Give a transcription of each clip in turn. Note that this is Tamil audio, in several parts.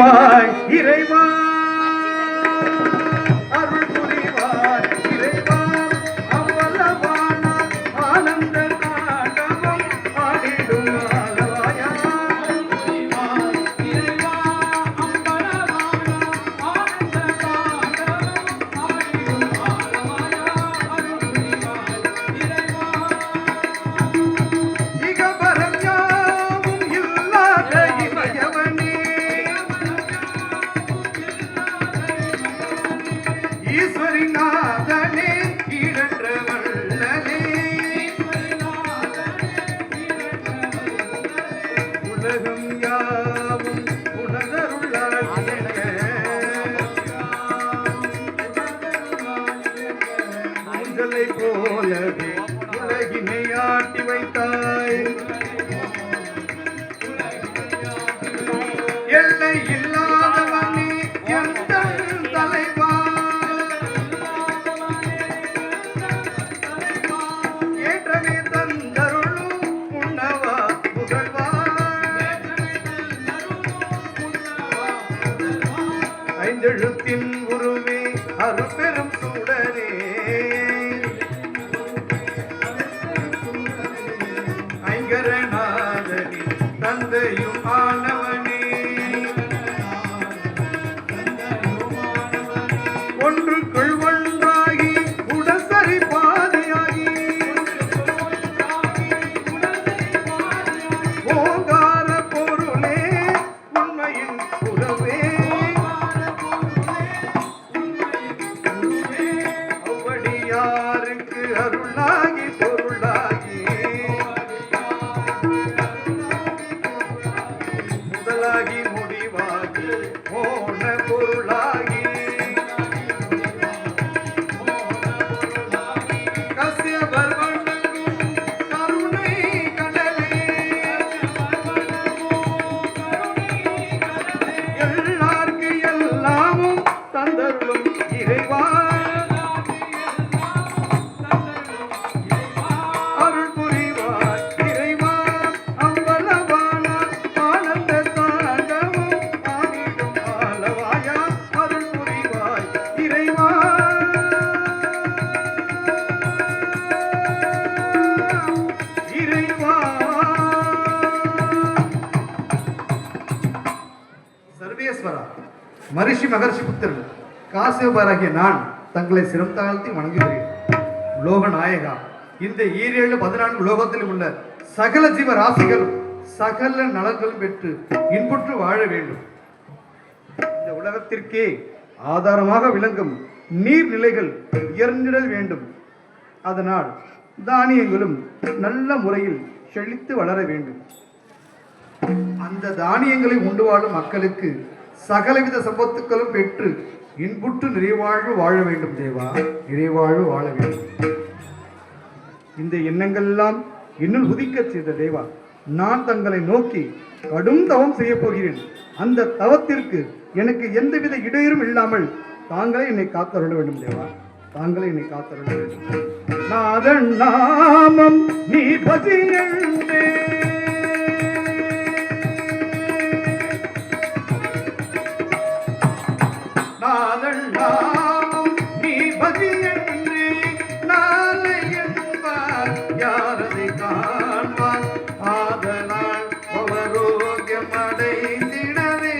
புரிவாய் இறைவா, அருள் புரிவாய் இறைவா, அவ்வளவான ஆனந்த தாண்டவம் ஆடிடும் ஆலவாயா. அருள் புரிவாய் இறைவா, அவ்வளவான ஆனந்த தாண்டவம் ஆடிடும் ஆலவாயா. அருள் புரிவாய் இறைவா. இகபரம் யாவும் இல்லாத இமயவனே, ஈஸ்வரி நாதனே, ஈடற்ற வள்ளலே, உலகம் யாவும் உணர்ந்தருளாய் ஊஞ்சலை போலவே உலகினை ஆட்டி வைத்தாய். எல்லை இல்லாதவனே எந்தன் தலைவா, ஏற்றமே தந்தருளும் உண்ணவா புகழ்வா. ஐந்தெழுத்தின் உருவே அருட்பெரும் சூடரே, ஐங்கரநாதனே, தந்தையும் ஆனவனே, ஒன்றுக்குள் ஒன்றாகி உடசரி பாதையாகி, ஓங்கார பொருளே உண்மையின் உறவே, அவ்வடியாருக்கு அருளாகி பொருளாகி, முதலாகி முடிவாகி மோன பொருளாகி, கசியவர் வணங்கும் கருணை கடலே, எல்லார்க்கு எல்லாமும் தந்தருளும் இறைவா, அருள் புரிவாய் இறைவா, அவ்வளவான ஆனந்த தாண்டவம் ஆடிடும் ஆலவாயா. அருள் புரிவாய் இறைவா, இறைவா. சர்வேஸ்வரா, மரிஷி மகர்ஷி புத்திரன் காசியபராகிய நான் தங்களை சிரம் தாழ்த்தி வணங்குகிறேன். லோக நாயகா, இந்த 7-14 லோகத்திலும் உள்ள சகல ஜீவ ராசிகளும் சகல நலன்களும் பெற்று இன்புற்று வாழ வேண்டும். இந்த உலகத்திற்கே ஆதாரமாக விளங்கும் நீர்நிலைகள் உயர்ந்திடல் வேண்டும். அதனால் தானியங்களும் நல்ல முறையில் செழித்து வளர வேண்டும். அந்த தானியங்களை உண்டு வாழும் மக்களுக்கு சகலவித சம்பத்துக்களும் பெற்று இன்புற்று நிறைவாழ்வு வாழ வேண்டும். தேவா, நிறைவாழ்வு வாழ வேண்டும். இந்த எண்ணங்கள் எல்லாம் இன்னும் உதிக்க செய்த தேவா, நான் தங்களை நோக்கி கடும் தவம் செய்ய போகிறேன். அந்த தவத்திற்கு எனக்கு எந்தவித இடையூறும் இல்லாமல் தாங்களே என்னை காத்தருள வேண்டும். தேவா, தாங்களே என்னை காத்தருள வேண்டும். நாதன் நாமம் நீ பஜியண்டே, நாதன் நாமம் நீ பஜியண்டே, நாளை என்பார் யாரதை காண்பார், ஆதலால் பவரோக்கியம் அடைந்திடவே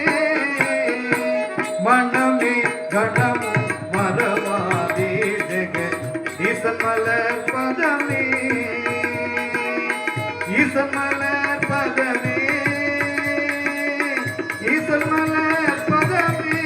மனமே கணமும் மறவாதே ஜெக ஈசமலர் பதமே, ஈசமலர் பதமே, ஈசமலர் பதமே.